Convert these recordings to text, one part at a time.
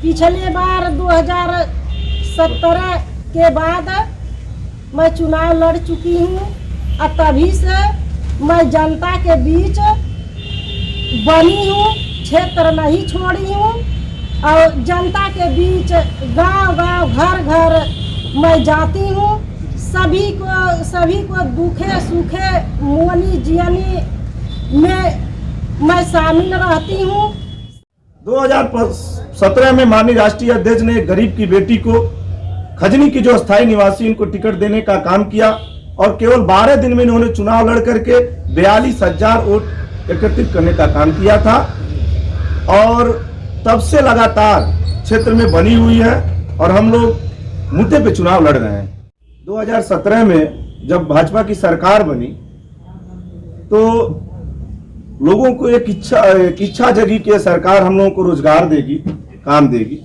पिछले बार 2017 के बाद मैं चुनाव लड़ चुकी हूँ और तभी से मैं जनता के बीच बनी हूँ, क्षेत्र नहीं छोड़ी हूँ और जनता के बीच गांव-गांव, घर-घर मैं जाती हूँ। सभी को दुखे सुखे मुअनी जियनी में मैं शामिल रहती हूँ। 2017 में माननीय राष्ट्रीय अध्यक्ष ने गरीब की बेटी को खजनी की जो स्थायी निवासी इनको टिकट देने का काम किया और केवल 12 दिन में इन्होंने चुनाव लड़ करके 42,000 वोट एकत्रित करने का काम किया था और तब से लगातार क्षेत्र में बनी हुई है और हम लोग मुद्दे पे चुनाव लड़ रहे हैं। 2017 में जब भाजपा की सरकार बनी तो लोगों को एक इच्छा जगी कि सरकार हम लोगों को रोजगार देगी, काम देगी,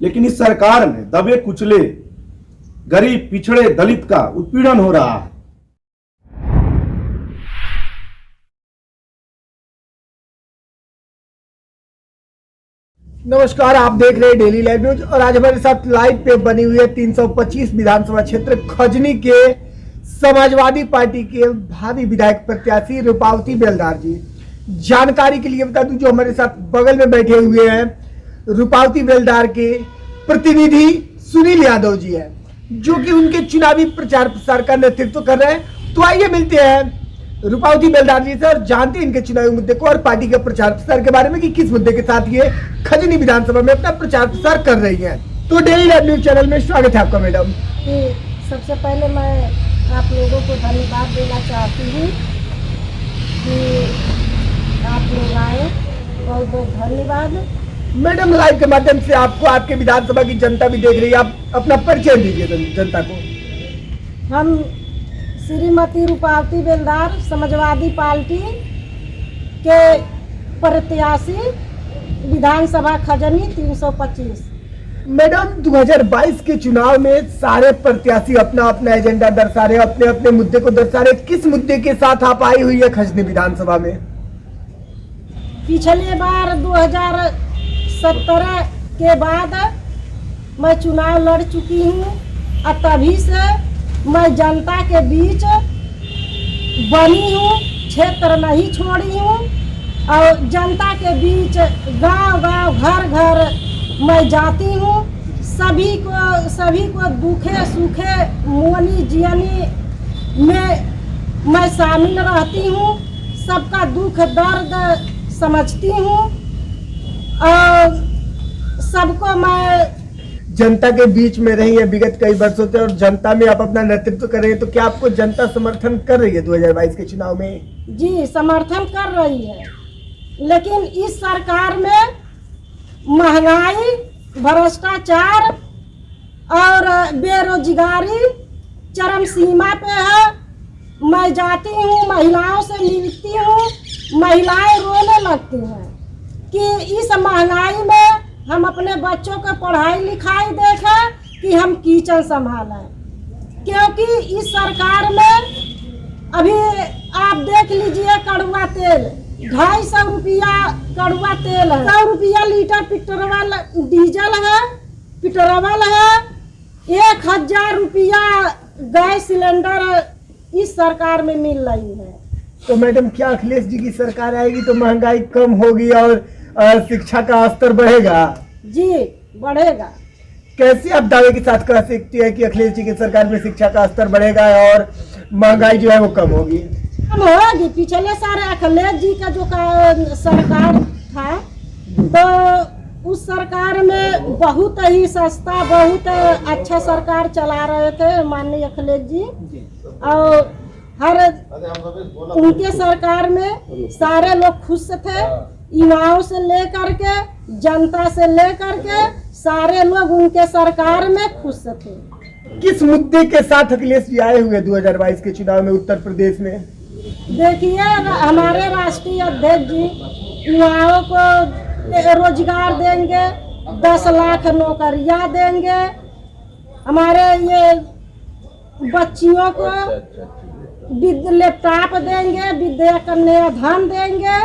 लेकिन इस सरकार में दबे कुचले गरीब पिछड़े दलित का उत्पीड़न हो रहा है। नमस्कार, आप देख रहे हैं डेली लाइव न्यूज और आज हमारे साथ लाइव पे बनी हुई है 325 विधानसभा क्षेत्र खजनी के समाजवादी पार्टी के भावी विधायक प्रत्याशी रूपावती बेलदार जी। जानकारी के लिए बता दूं, जो हमारे साथ बगल में बैठे हुए हैं रूपावती बेलदार के प्रतिनिधि सुनील यादव जी हैं, जो कि उनके चुनावी प्रचार प्रसार का नेतृत्व कर रहे हैं। तो आइए मिलते हैं रूपावती बेलदार जी से और जानते हैं इनके चुनावी मुद्दे को और पार्टी के प्रचार प्रसार के बारे में कि किस मुद्दे के साथ ये खजनी विधानसभा में अपना प्रचार प्रसार कर रही है। तो डेली लाइव न्यूज चैनल में स्वागत है आपका मैडम। सबसे पहले मैं आप लोगों को धन्यवाद देना चाहती हूँ कि आप लोग आए, बहुत बहुत धन्यवाद। मैडम, लाइव के माध्यम से आपको आपके विधानसभा की जनता भी देख रही है, आप अपना परिचय दीजिए जनता को। हम श्रीमती रूपावती बेलदार समाजवादी पार्टी के प्रत्याशी विधानसभा खजनी 325। मैडम, 2022 के चुनाव में सारे प्रत्याशी अपना अपना एजेंडा दर्शा रहे, अपने अपने मुद्दे को दर्शा रहे। किस मुद्दे के साथ आप आई हुई है खजनी विधानसभा में? पिछले बार 2017 के बाद मैं चुनाव लड़ चुकी हूँ और तभी से मैं जनता के बीच बनी हूँ, क्षेत्र नहीं छोड़ी हूँ और जनता के बीच गांव-गांव, घर-घर मैं जाती हूँ। सभी को दुखे सुखे मुअनी जियनी में मैं शामिल रहती हूँ। सबका दुख दर्द समझती हूँ और सबको मैं जनता के बीच में रही है विगत कई वर्षों से और जनता में आप अपना नेतृत्व कर रही है। तो क्या आपको जनता समर्थन कर रही है 2022 के चुनाव में? जी, समर्थन कर रही है, लेकिन इस सरकार में महंगाई, भ्रष्टाचार और बेरोजगारी चरम सीमा पे है। मैं जाती हूँ, महिलाओं से मिलती हूँ, महिलाएं रोने लगती हैं कि इस महंगाई में हम अपने बच्चों को पढ़ाई लिखाई देखें कि हम किचन संभालें, क्योंकि इस सरकार में अभी आप देख लीजिए कड़वा तेल 250 रुपया कड़वा तेल है, 100 रुपया लीटर पेट्रोल डीजल है, पेट्रोल है, 1000 रुपया गैस सिलेंडर इस सरकार में मिल रही है। तो मैडम, क्या अखिलेश जी की सरकार आएगी तो महंगाई कम होगी और शिक्षा का स्तर बढ़ेगा? जी, बढ़ेगा। कैसे आप दावे के साथ कह सकती है कि अखिलेश जी की सरकार में शिक्षा का स्तर बढ़ेगा और महंगाई जो है वो कम होगी? कम होगी। पिछले साल अखिलेश जी का जो सरकार था तो उस सरकार में बहुत ही सस्ता, बहुत अच्छा सरकार चला रहे थे माननीय अखिलेश जी और हर उनके सरकार में सारे लोग खुश थे, युवाओं से लेकर के जनता से लेकर के सारे लोग उनके सरकार में खुश थे। किस मुद्दे के साथ अखिलेश जी आए हुए 2022 के चुनाव में उत्तर प्रदेश में? देखिए, हमारे राष्ट्रीय अध्यक्ष जी युवाओं को रोजगार देंगे, 10 लाख नौकरियां देंगे, हमारे ये बच्चियों को लैपटॉप देंगे, विद्या कन्या धन देंगे।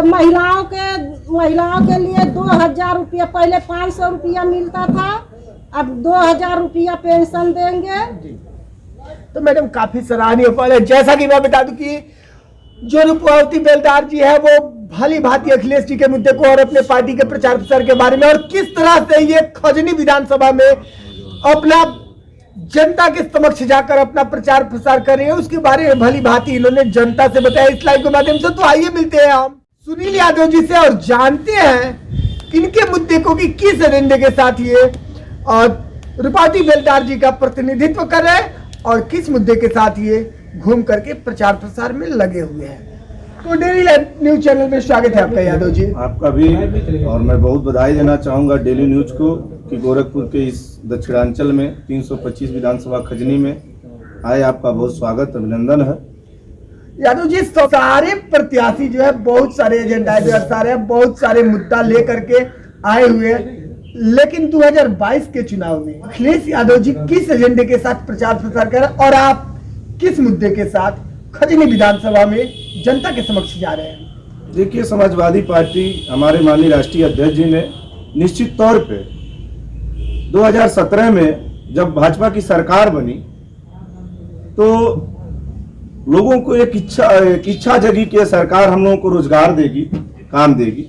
महिलाओं के लिए 2000 रुपया, पहले 500 रुपया मिलता था, अब 2000 रुपया पेंशन देंगे। तो मैडम काफी सराहनीय पहल है। जैसा कि मैं बता दूं कि जो रूपावती बेलदार जी है वो भली भांति अखिलेश जी के मुद्दे को और अपने पार्टी के प्रचार प्रसार के बारे में और किस तरह से ये खजनी विधानसभा में अपना जनता के समक्ष जाकर अपना प्रचार प्रसार कर रही है उसके बारे में भली भांति इन्होंने जनता से बताया इस लाइव के माध्यम से। तो आइए मिलते हैं हम सुनील यादव जी से और जानते हैं इनके मुद्दे को कि किस एजेंडे के साथ ये और रूपावती बेलदार जी का प्रतिनिधित्व कर रहे हैं और किस मुद्दे के साथ ये घूम करके प्रचार प्रसार में लगे हुए हैं। तो डेली न्यूज चैनल में स्वागत है आपका यादव जी। आपका भी, और मैं बहुत बधाई देना चाहूंगा डेली न्यूज को कि गोरखपुर के इस दक्षिणांचल में 325 विधानसभा खजनी में आए। आपका बहुत स्वागत, अभिनंदन है। यादव जी, सारे प्रत्याशी जो है बहुत सारे एजेंडा बहुत सारे मुद्दा लेकर के आए हुए हैं, लेकिन 2022 के चुनाव में अखिलेश यादव जी किस एजेंडे के साथ प्रचार प्रसार कर रहे हैं और आप किस मुद्दे के साथ खजनी विधानसभा में जनता के समक्ष जा रहे हैं? देखिए, समाजवादी पार्टी हमारे माननीय राष्ट्रीय अध्यक्ष जी ने निश्चित तौर पे 2017 में जब भाजपा की सरकार बनी तो लोगों को एक इच्छा जगी कि सरकार हम लोगों को रोजगार देगी, काम देगी।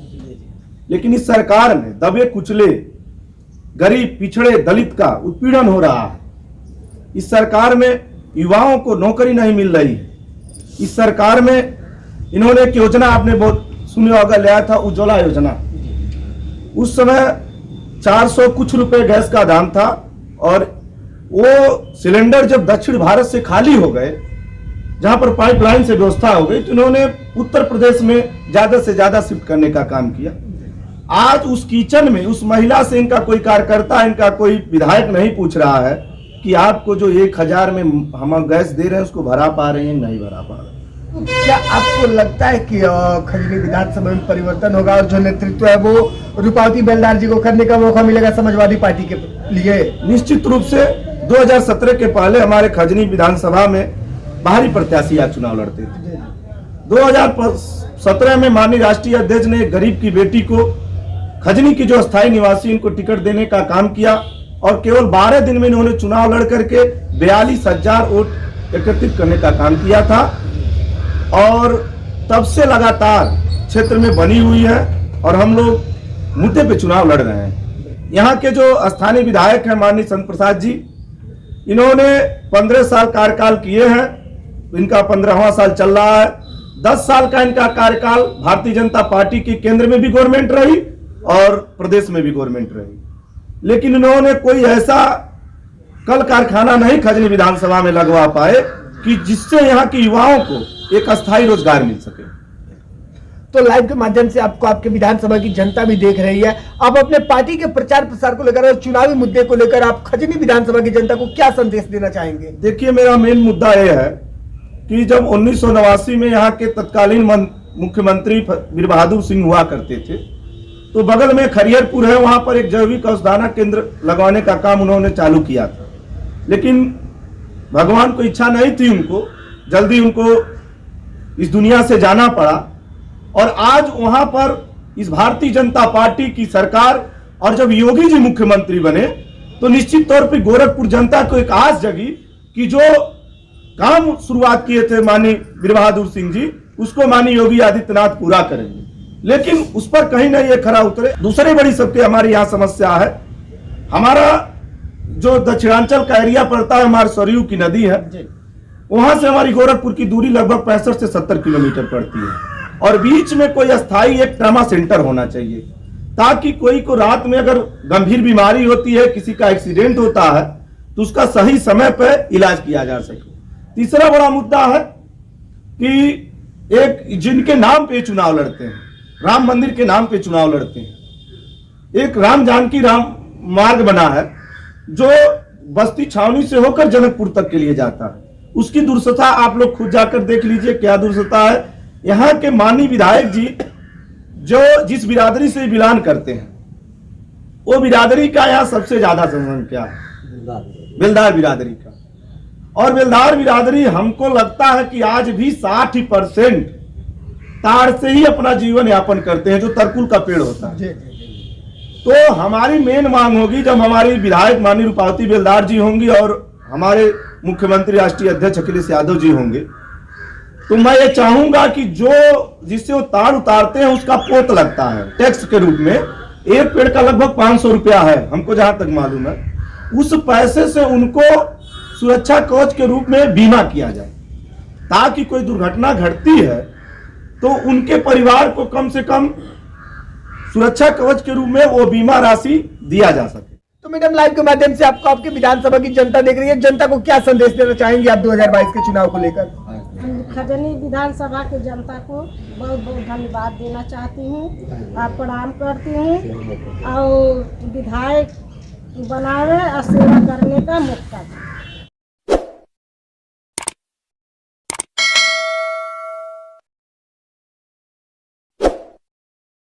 लेकिन इस सरकार में दबे कुचले गरीब पिछड़े दलित का उत्पीड़न हो रहा है। इस सरकार में युवाओं को नौकरी नहीं मिल रही है। इस सरकार में इन्होंने एक योजना आपने बहुत सुना होगा, लाया था उज्ज्वला योजना। उस समय 400 कुछ रुपए गैस का दाम था और वो सिलेंडर जब दक्षिण भारत से खाली हो गए, जहां पर पाइपलाइन से व्यवस्था हो गई, तो इन्होंने उत्तर प्रदेश में ज्यादा से ज्यादा शिफ्ट करने का काम किया। आज उस किचन में उस महिला से इनका कोई कार्यकर्ता, इनका कोई विधायक नहीं पूछ रहा है कि आपको जो 1000 में हम गैस दे रहे हैं उसको भरा पा रहे हैं, नहीं भरा पा रहे हैं। क्या आपको लगता है कि खजनी विधानसभा में परिवर्तन होगा और जो नेतृत्व है वो रूपावती बेलदार जी को करने का मौका मिलेगा समाजवादी पार्टी के लिए? निश्चित रूप से 2017 के पहले हमारे खजनी विधानसभा में बाहरी प्रत्याशी आज चुनाव लड़ते थे। 2017 में माननीय राष्ट्रीय अध्यक्ष ने गरीब की बेटी को खजनी की जो स्थायी निवासी इनको टिकट देने का काम किया और केवल 12 दिन में इन्होंने चुनाव लड़ करके 42,000 वोट एकत्रित करने का काम किया था और तब से लगातार क्षेत्र में बनी हुई है और हम लोग मुद्दे पे चुनाव लड़ रहे हैं। यहाँ के जो स्थानीय विधायक हैं माननीय संत प्रसाद जी, इन्होंने 15 साल कार्यकाल किए हैं, इनका 15वां साल चल रहा है। 10 साल का इनका कार्यकाल भारतीय जनता पार्टी की केंद्र में भी गवर्नमेंट रही और प्रदेश में भी गवर्नमेंट रही, लेकिन इन्होंने कोई ऐसा कल कारखाना नहीं खजनी विधानसभा में लगवा पाए कि जिससे यहाँ के युवाओं को एक अस्थायी रोजगार मिल सके। तो लाइव के माध्यम से आपको आपके विधानसभा की जनता भी देख रही है, आप अपने पार्टी के प्रचार प्रसार को लेकर और चुनावी मुद्दे को लेकर आप खजनी विधानसभा की जनता को क्या संदेश देना चाहेंगे? देखिए, मेरा मेन मुद्दा यह है कि जब 1989 में यहाँ के तत्कालीन मुख्यमंत्री वीर बहादुर सिंह हुआ करते थे, तो बगल में खरियरपुर है, वहां पर एक जैविक औषधाना केंद्र लगवाने का काम उन्होंने चालू किया था। लेकिन भगवान को इच्छा नहीं थी, उनको जल्दी इस दुनिया से जाना पड़ा और आज वहां पर इस भारतीय जनता पार्टी की सरकार और जब योगी जी मुख्यमंत्री बने तो निश्चित तौर पर गोरखपुर जनता को एक आस जगी कि जो काम शुरुआत किए थे माननीय वीर बहादुर सिंह जी, उसको माननीय योगी आदित्यनाथ पूरा करेंगे। लेकिन उस पर कहीं नहीं ये खरा उतरे। दूसरी बड़ी सबके हमारी यहाँ समस्या है, हमारा जो दक्षिणांचल का एरिया पड़ता है, हमारे सरयू की नदी है, वहां से हमारी गोरखपुर की दूरी लगभग 65 से 70 किलोमीटर पड़ती है और बीच में कोई अस्थायी एक ट्रामा सेंटर होना चाहिए ताकि कोई को रात में अगर गंभीर बीमारी होती है, किसी का एक्सीडेंट होता है, तो उसका सही समय पर इलाज किया जा सके। तीसरा बड़ा मुद्दा है कि एक जिनके नाम पे चुनाव लड़ते हैं, राम मंदिर के नाम पे चुनाव लड़ते हैं, एक राम जानकी राम मार्ग बना है जो बस्ती छावनी से होकर जनकपुर तक के लिए जाता है। उसकी दुर्दशा आप लोग खुद जाकर देख लीजिए, क्या दुर्दशा है। यहाँ के माननीय विधायक जी जो जिस बिरादरी से बिलोंग करते हैं, वो बिरादरी का यहाँ सबसे ज्यादा जनसंख्या है, बेलदार बिरादरी का। और बेलदार बिरादरी, हमको लगता है कि आज भी 60% ताड़ से ही अपना जीवन यापन करते हैं, जो तरकुल का पेड़ होता है। तो हमारी मेन मांग होगी, जब हमारी विधायक माननीय रूपावती बेलदार जी होंगी और हमारे मुख्यमंत्री राष्ट्रीय अध्यक्ष अखिलेश यादव जी होंगे, तो मैं ये चाहूंगा कि जो जिससे वो ताड़ उतारते हैं उसका पोत लगता है टैक्स के रूप में, एक पेड़ का लगभग 500 रुपया है हमको जहां तक मालूम है। उस पैसे से उनको सुरक्षा कवच के रूप में बीमा किया जाए, ताकि कोई दुर्घटना घटती है तो उनके परिवार को कम से कम सुरक्षा कवच के रूप में वो बीमा राशि दिया जा सके। तो मैडम, लाइव के माध्यम से आपको आपके विधानसभा की जनता देख रही है, जनता को क्या संदेश देना चाहेंगे आप 2022 के चुनाव को लेकर? खजनी विधानसभा की जनता को बहुत बहुत धन्यवाद देना चाहती हूँ और प्रणाम करती हूँ, और विधायक बनावे और सेवा करने का मौका दें।